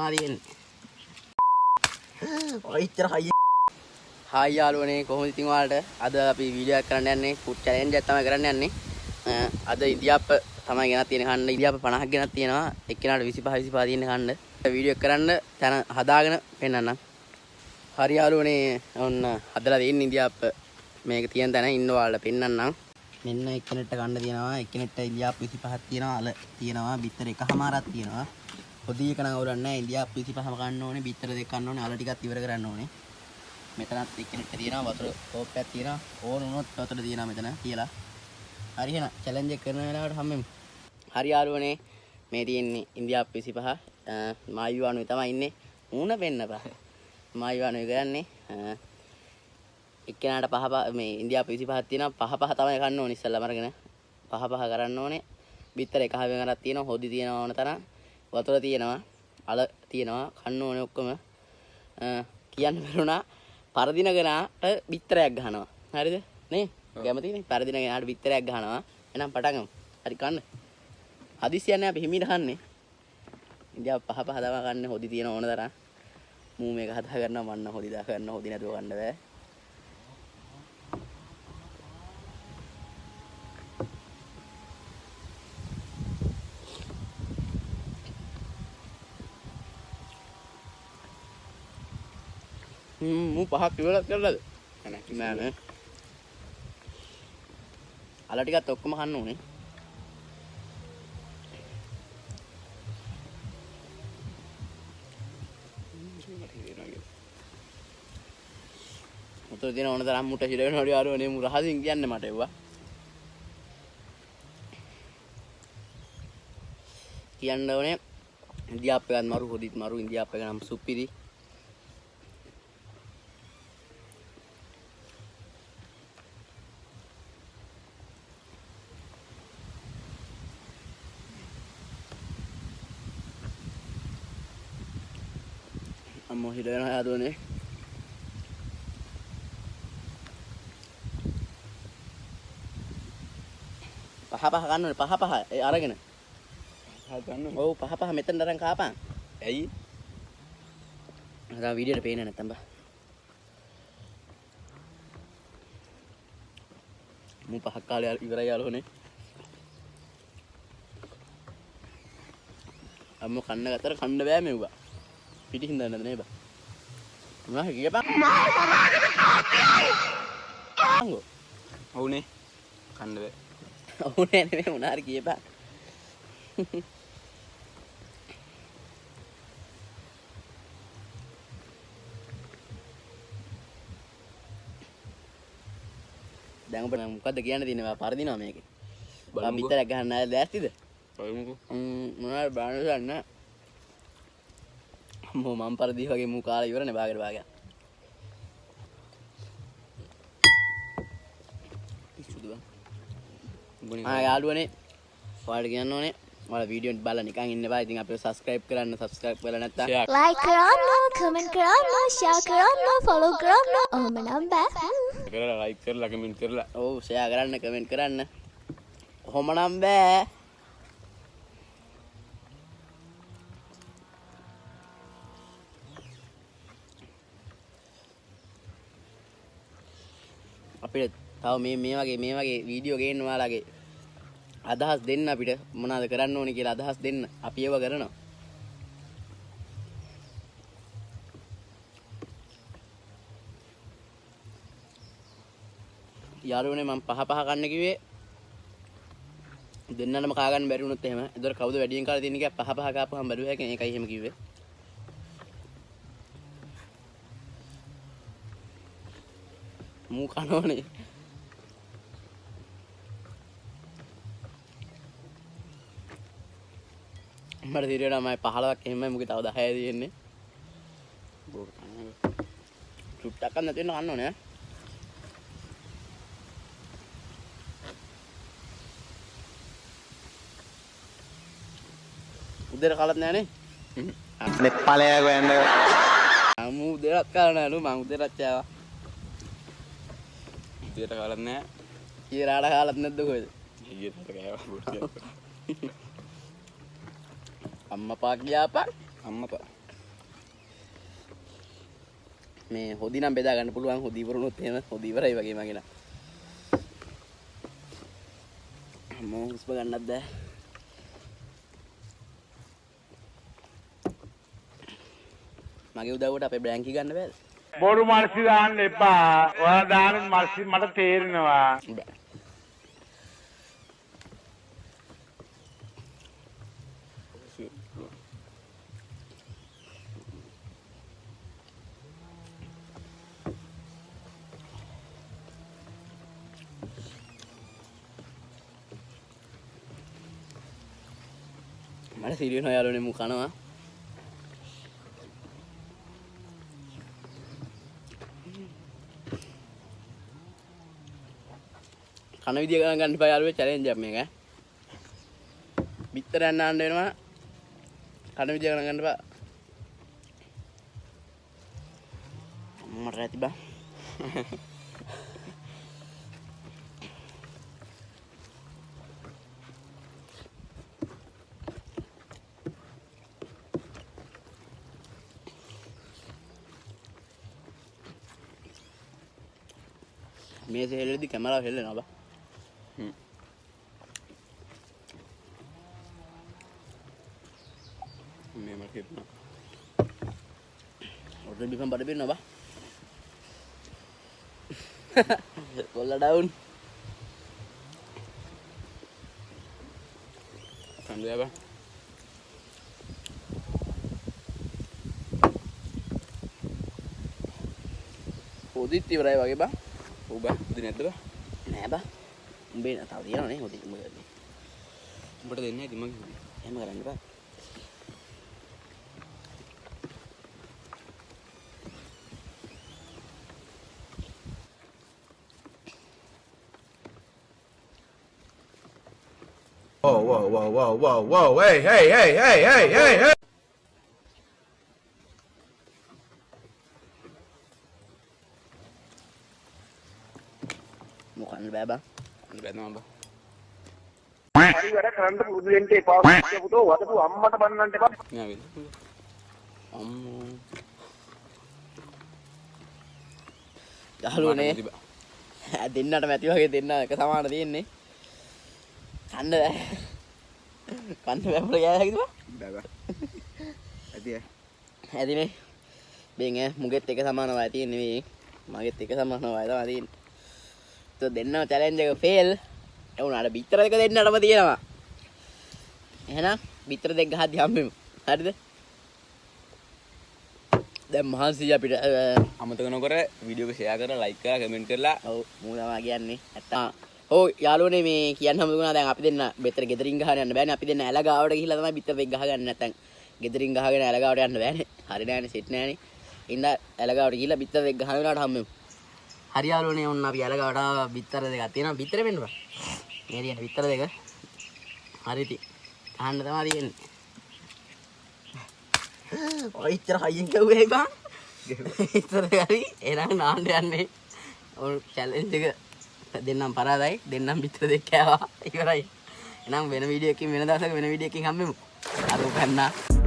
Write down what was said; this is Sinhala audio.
Hi යාළුවනේ කොහොමද ඉතින් ඔයාලට අද අපි වීඩියෝ එකක් කරන්න යන්නේ ෆුඩ් චැලෙන්ජ් එකක් තමයි කරන්න යන්නේ අද ඉන්දියාප්ප තමයි ගෙනත් තියෙන කන්න ඉන්දියාප්ප 50ක් ගෙනත් තියෙනවා එක්කෙනාට 25 25 තියෙන කන්න වීඩියෝ එක කරන්න තන හදාගෙන පෙන්නන්නම් හරි යාළුවනේ ඔන්න හදලා තියෙන ඉන්දියාප්ප මේක තියෙන තැන ඉන්න ඔයාලට පෙන්නන්නම් මෙන්න එක්කෙනෙක්ට කන්න තියෙනවා එක්කෙනෙක්ට ඉන්දියාප්ප 25ක් තියෙනවා අල තියෙනවා බිත්තර එකමාරක් තියෙනවා පොඩි එක නම් අවුලක් නැහැ ඉන්දියාප්ප 25ම කන්න ඕනේ බිත්තර දෙක කන්න ඕනේ අල ටිකක් ඉවර කරන්න ඕනේ මෙතනත් එක්කෙනෙක්ට තියෙනවා වතුර කෝප්පයක් තියෙනවා ඕන වුණොත් වතුර තියෙනවා මෙතන කියලා. හරි එහෙනම් චැලෙන්ජ් එක කරන වෙලාවට හැමෙම. හරි යාළුවනේ මේ තියෙන්නේ ඉන්දියාප්ප 25 මායිවානුවේ තමයි ඉන්නේ. මූණ වෙන්නපා. මායිවානුවේ කරන්නේ එක්කෙනාට පහ මේ ඉන්දියාප්ප 25ක් තියෙනවා පහ පහ තමයි කන්න ඕනේ ඉස්සල්ලාම අරගෙන. පහ පහ කරන්න ඕනේ. බිත්තර එක හැවෙන් අරක් තියෙනවා හොදි තියෙනවා ඕන තරම්. වතුර තියෙනවා අල තියෙනවා කන්න ඕනේ ඔක්කොම. කියන්න බැරුණා පරදින කෙනාට බිත්තරයක් ගහනවා. හරිද? නේ? කැමතිනේ? පරදින කෙනාට බිත්තරයක් ගහනවා. එහෙනම් පටන් ගමු. හරි කන්න. හදිස්සියක් නැහැ අපි හිමීට කන්නේ. ඉන්දියාව පහ පහ දම කන්නේ හොදි තියෙන ඕන තරම්. මූ මේක හදා ගන්නවා මන්න හොදි දා ගන්න හොදි නැතුව ගන්න බෑ. මූ පහක් ඉවරක් කරලාද? නෑ නෑ. අල ටිකත් ඔක්කොම කන්න ඕනේ. උතර දින ඕන තරම් මුට හිර වෙනවලු යාළුවනේ මු රහසින් කියන්නේ මට ඒවා. කියන්න ඕනේ ඉන්දියාප්ප එකත් මරු හොදිත් මරු ඉන්දියාප්ප එක නම් සුපිරි. අම්මෝ හිර වෙනවා යාළුවනේ. පහ පහ ගන්න ඕනේ පහ පහ ඒ අරගෙන. පහ ගන්න. ඔව් පහ පහ මෙතන දරන් කාපන්. ඇයි? අද වීඩියෝට පේන්නේ නැත්තම් බා. මු පහක් කාලේ ඉවරයි යාළුවනේ. අම්මෝ කන්න ගත්තට කන්න බෑ මෙව්වා. පිටින් දාන්නද නේ බා. මොනවා කියපන්. අංගෝ. ඔව්නේ. කන්න බෑ. ඔව්නේ නෙමෙයි මොනවා හරි කියපන්. දැන් ඔබ මොකද්ද කියන්න තියෙන්නේ පරදිනවා මේකේ. බලමු බිත්තරයක් ගහන්න ආයෙ දැස්තිද? බලමුකෝ. මොනවාරි බාන ගන්න. මෝ මම් පරදී වගේ මූ කාලා ඉවරනේ බාගට බාගයක්. යාළුවනේ ඔයාලට කියන්න ඕනේ ඔයාලා වීඩියෝ එක බලලා නිකන් ඉන්න බෑ. ඉතින් අපිව subscribe කරන්න subscribe කරලා නැත්තම් like කරන්න comment කරන්න share කරන්න follow කරන්න ඔහොම නම් බෑ. කරලා like කරලා comment කරලා ඔව් share කරන්න comment කරන්න ඔහොම නම් බෑ. අපිට තව මේ වගේ වීඩියෝ ගේන්න ඔයාලගේ අදහස් දෙන්න අපිට මොනවද කරන්න ඕනේ කියලා අදහස් දෙන්න අපි ඒව කරනවා. යාළුවනේ මම පහ පහ කන්න කිව්වේ දෙන්නටම කා ගන්න බැරි වුණොත් එහෙම. ඒතර කවුද වැඩියෙන් කාලා තියෙන්නේ කියලා පහ පහ කාපුවාම බැලුව හැකි. ඒකයි එහෙම කිව්වේ. මූ කනෝනේ. මට දිරියනවා මම 15ක් එහෙමයි මුගේ තව 10යි තියෙන්නේ. චුට්ටක් නැති වෙන කන්න ඕනේ. උදේට කලත් නෑනේ. මේ ඵලයක් වෙන්න. මම උදේට කල නෑලු මම උදේට ආවා. උදේට කලත් නෑ. ඊරාට කාලත් නැද්ද කොහෙද? ඊයට කෑවා පොඩ්ඩක්. අම්මා පා ගියාපන්. අම්මා පා. මේ හොදි නම් බෙදා ගන්න පුළුවන් හොදි ඉවරුනොත් එහෙම හොදි ඉවරයි වගේ මගේ නම් මම හුස්ම ගන්නත් බෑ මගේ උදව්වට අපේ බ්ලැන්කි ගන්න බෑද බොරු මර්සි දාන්න එපා. ඔයාලා දාන මර්සි මට තේරෙනවා. මට සිරියන යාළුවනේ මු කනවා කන විදිය ගණන් ගන්න එපා යාළුවෝ චැලෙන්ජ් එකක් මේක බිත්තර යන්න ආන්න වෙනවා කන විදිය ගණන් ගන්න එපා මට ඇති බා මේසේ හෙල්ලෙද්දි කැමරාව හෙල්ලෙනවා බා මේ මට හිතුණා ඔතන බිපන් බඩ පිරෙනවා බා කොල්ල ඩවුන් සම්දේ බා හොදිත් ඉවරයි වගේ බා ඔව් බා හොදි නැද්ද බා නෑ බා උඹේ තව තියනවනේ හොදි උඹ උඹට දෙන්නේ නැති මගේ හොදි එහෙම කරන්න බා Whoa, whoa, whoa, whoa, whoa, whoa, hey, hey, hey, hey, hey, hey, hey. මොකන්න බෑ බා බැදම බා හරි වැඩ කරන්න පුරුදු වෙන්න එපා. පුතෝ වදපු අම්මට බන්නන්න එපා. නෑ වෙන්න අම්මෝ යාළුවනේ දෙන්නට මැති වගේ දෙන්න එක සමාන තියෙන්නේ කන්න බෑ කන්න බෑ ගෑ හැකිද බෑ බා ඇති ඇතිනේ බෙන් මුගෙත් එක සමානව තියෙන්නේ නෙවෙයි මගෙත් එක සමානව තමයි තියෙන්නේ તો දෙන්නම චැලෙන්ජ් එක ෆේල් ඒ උනාට බිත්තර දෙක දෙන්නටම තියෙනවා එහෙනම් බිත්තර දෙක ගහද්දි හම්බෙමු හරිද දැන් මහන්සි අපිට අමතක නොකර වීඩියෝ එක ෂෙයා කරලා ලයික් කරලා කමෙන්ට් කරලා ඔව් මූ තමයි කියන්නේ නැත්තම් ඔව් යාළුවනේ මේ කියන්න හම්බුණා දැන් අපි දෙන්න බෙතර ගෙදරින් ගහන්න යන්න බෑනේ අපි දෙන්න ඇල ගාවට ගිහිල්ලා තමයි බිත්තර දෙක ගහගන්නේ නැත්තම් ගෙදරින් ගහගෙන ඇල ගාවට යන්න බෑනේ හරි නෑනේ සෙට් නෑනේ ඉන්න ඇල ගාවට ගිහිල්ලා බිත්තර දෙක ගහන වෙලාවට හම්බෙමු හරි යාළුවනේ ඔන්න අපි ඇල ගාවට බිත්තර දෙකක් තියෙනවා බිත්තර වෙන්න බෑ මේ තියෙන බිත්තර දෙක හරි ඉතින් ගහන්න තමයි තියෙන්නේ ඔය ඉතර හයියෙන් කවුවේ බං ඉතර හරි එනං නාන්න යන්නේ ඔය චැලෙන්ජ් එක දෙන්නම් පරාදයි දෙන්නම් බිත්තර දෙක කෑවා ඉවරයි එහෙනම් වෙන වීඩියෝ එකකින් වෙන දවසක වෙන වීඩියෝ එකකින් හම්බෙමු අර උකන්නා